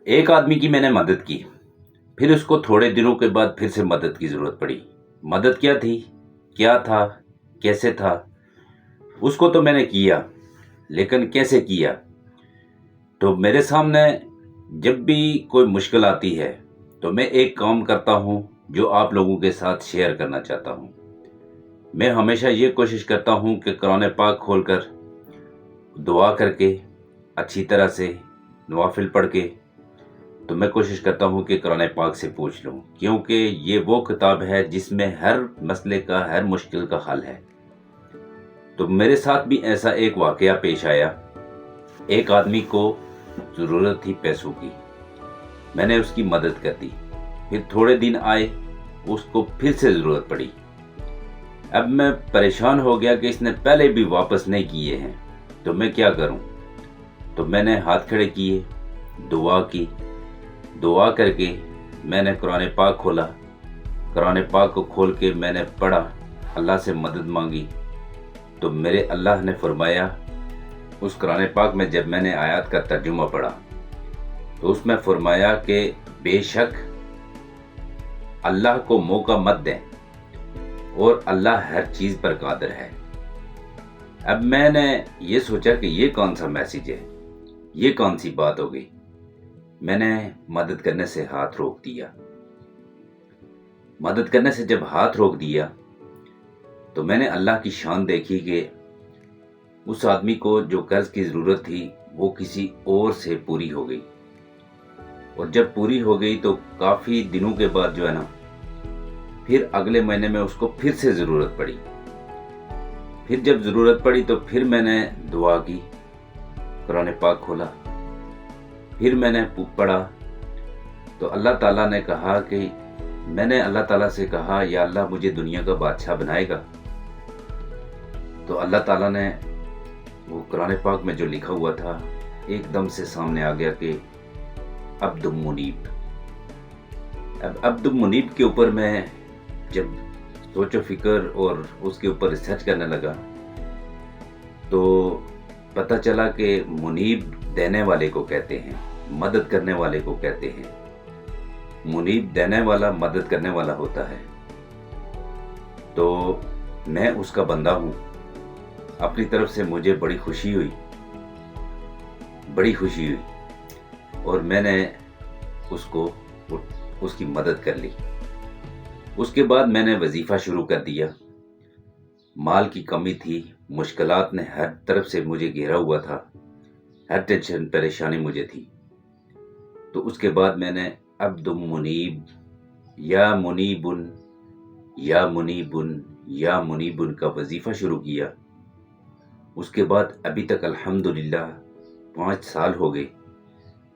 एक आदमी की मैंने मदद की, फिर उसको थोड़े दिनों के बाद फिर से मदद की ज़रूरत पड़ी। मदद क्या थी, क्या था, कैसे था, उसको तो मैंने किया, लेकिन कैसे किया? तो मेरे सामने जब भी कोई मुश्किल आती है तो मैं एक काम करता हूँ जो आप लोगों के साथ शेयर करना चाहता हूँ। मैं हमेशा ये कोशिश करता हूँ कि कुरान पाक खोलकर दुआ करके अच्छी तरह से नवाफिल पढ़ के तो मैं कोशिश करता हूँ कि कुरान पाक से पूछ लूँ, क्योंकि ये वो किताब है जिसमें हर मसले का, हर मुश्किल का हल है। तो मेरे साथ भी ऐसा एक वाकया पेश आया। एक आदमी को ज़रूरत थी पैसों की, मैंने उसकी मदद कर दी। फिर थोड़े दिन आए, उसको फिर से ज़रूरत पड़ी। अब मैं परेशान हो गया कि इसने पहले भी वापस नहीं किए हैं, तो मैं क्या करूं? तो मैंने हाथ खड़े किए, दुआ की। दुआ करके मैंने कुरान पाक खोला। कुरान पाक को खोल के मैंने पढ़ा, अल्लाह से मदद मांगी। तो मेरे अल्लाह ने फरमाया, उस कुरान पाक में जब मैंने आयत का तर्जुमा पढ़ा तो उसमें फरमाया कि बेशक अल्लाह को मौका मत दें और अल्लाह हर चीज़ पर कादिर है। अब मैंने ये सोचा कि ये कौन सा मैसेज है, ये कौन सी बात हो गई। मैंने मदद करने से हाथ रोक दिया। मदद करने से जब हाथ रोक दिया तो मैंने अल्लाह की शान देखी कि उस आदमी को जो कर्ज की ज़रूरत थी वो किसी और से पूरी हो गई। और जब पूरी हो गई तो काफ़ी दिनों के बाद जो है ना, फिर अगले महीने में उसको फिर से ज़रूरत पड़ी। फिर जब ज़रूरत पड़ी तो फिर मैंने दुआ की, कुरान पाक खोला, फिर मैंने पढ़ा। तो अल्लाह ताला ने कहा कि मैंने अल्लाह ताला से कहा, या अल्लाह मुझे दुनिया का बादशाह बनाएगा? तो अल्लाह ताला ने वो कुरान पाक में जो लिखा हुआ था एकदम से सामने आ गया कि अब्दुल मुनीब। अब अब्दुल मुनीब के ऊपर मैं जब सोचो फिक्र और उसके ऊपर रिसर्च करने लगा तो पता चला कि मुनीब देने वाले को कहते हैं, मदद करने वाले को कहते हैं। मुनीब देने वाला, मदद करने वाला होता है। तो मैं उसका बंदा हूँ। अपनी तरफ से मुझे बड़ी खुशी हुई और मैंने उसकी मदद कर ली। उसके बाद मैंने वजीफ़ा शुरू कर दिया। माल की कमी थी, मुश्किलात ने हर तरफ से मुझे घेरा हुआ था, हर टेंशन परेशानी मुझे थी। तो उसके बाद मैंने अब्दुल मुनीब, या मुनीबुन, या मुनीबुन, या मुनीबुन का वजीफ़ा शुरू किया। उसके बाद अभी तक अल्हम्दुलिल्लाह 5 साल हो गए,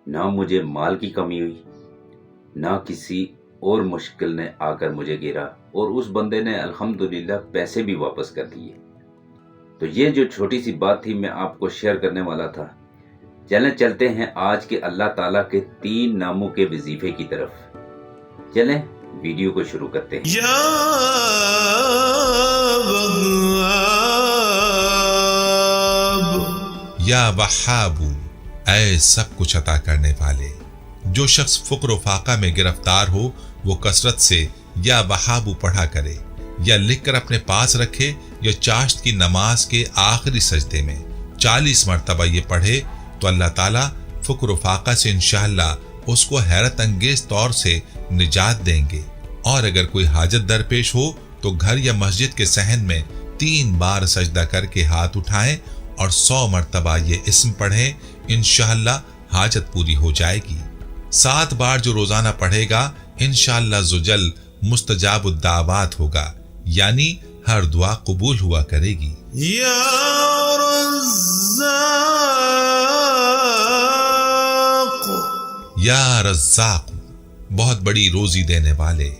ना मुझे माल की कमी हुई, ना किसी और मुश्किल ने आकर मुझे घेरा, और उस बंदे ने अल्हम्दुलिल्लाह पैसे भी वापस कर दिए। तो ये जो छोटी सी बात थी मैं आपको शेयर करने वाला था। चलते हैं आज के अल्लाह ताला के 3 नामों के वजीफे की तरफ। चलें वीडियो को शुरू करते हैं। या वहाबू, ऐ सब कुछ अता करने वाले। जो शख्स फुक्र फाका में गिरफ्तार हो वो कसरत से या वहाबू पढ़ा करे, या लिख कर अपने पास रखे, या चाश्त की नमाज के आखिरी सजदे में 40 मरतबा ये पढ़े तो अल्लाह ताला फुक्र फाका से इंशाअल्लाह उसको हैरत अंगेज तौर से निजात देंगे। और अगर कोई हाजत दरपेश हो तो घर या मस्जिद के सहन में 3 बार सजदा करके हाथ उठाएं और 100 मरतबा ये इस्म पढ़ें, इंशाअल्लाह हाजत पूरी हो जाएगी। 7 बार जो रोजाना पढ़ेगा इंशाअल्लाह जुजल मुस्तजाबुद्दावात होगा, यानी हर दुआ कबूल हुआ करेगी। या रज़्ज़ाक़, बहुत बड़ी रोजी देने वाले।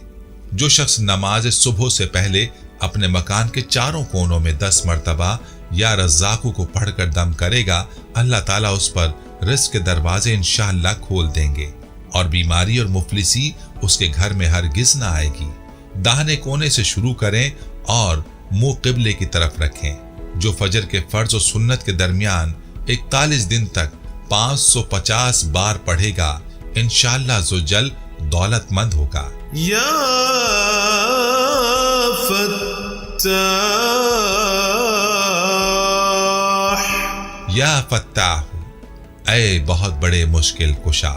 जो शख्स नमाज सुबह से पहले अपने मकान के चारों कोनों में 10 मरतबा या रज़्ज़ाक़ू को पढ़कर दम करेगा, अल्लाह ताला उस पर रिज़्क़ के दरवाजे इंशाअल्लाह खोल देंगे और बीमारी और मुफलिसी उसके घर में हरगिज़ न आएगी। दाहिने कोने से शुरू करें और मुंह क़िबले की तरफ रखें। जो फजर के फर्ज और सुन्नत के दरमियान 41 दिन तक 550 बार पढ़ेगा, इंशाअल्लाह ज़ुजल दौलतमंद होगा। या फत्ताह, या फत्ताह, ऐ बहुत बड़े मुश्किल कुशा,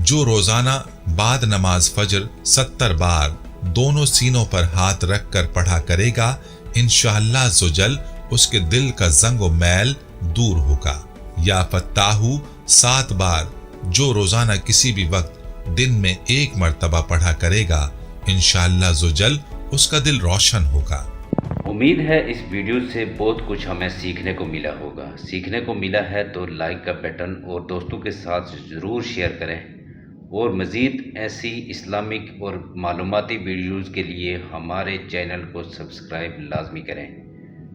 जो रोजाना बाद नमाज फजर 70 बार दोनों सीनों पर हाथ रख कर पढ़ा करेगा, इंशाअल्लाह ज़ुजल उसके दिल का जंग व मैल दूर होगा। या फत्ताहू 7 बार जो रोजाना किसी भी वक्त दिन में 1 मर्तबा पढ़ा करेगा, इंशाअल्लाह ज़ुजल उसका दिल रोशन होगा। उम्मीद है इस वीडियो से बहुत कुछ हमें सीखने को मिला होगा। सीखने को मिला है तो लाइक का बटन और दोस्तों के साथ ज़रूर शेयर करें, और मज़ीद ऐसी इस्लामिक और मालूमाती वीडियोज़ के लिए हमारे चैनल को सब्सक्राइब लाजमी करें।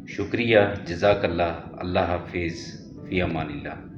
शुक्रिया, जज़ाकल्लाह, अल्लाह हाफिज़, फ़ी अमानिल्लाह।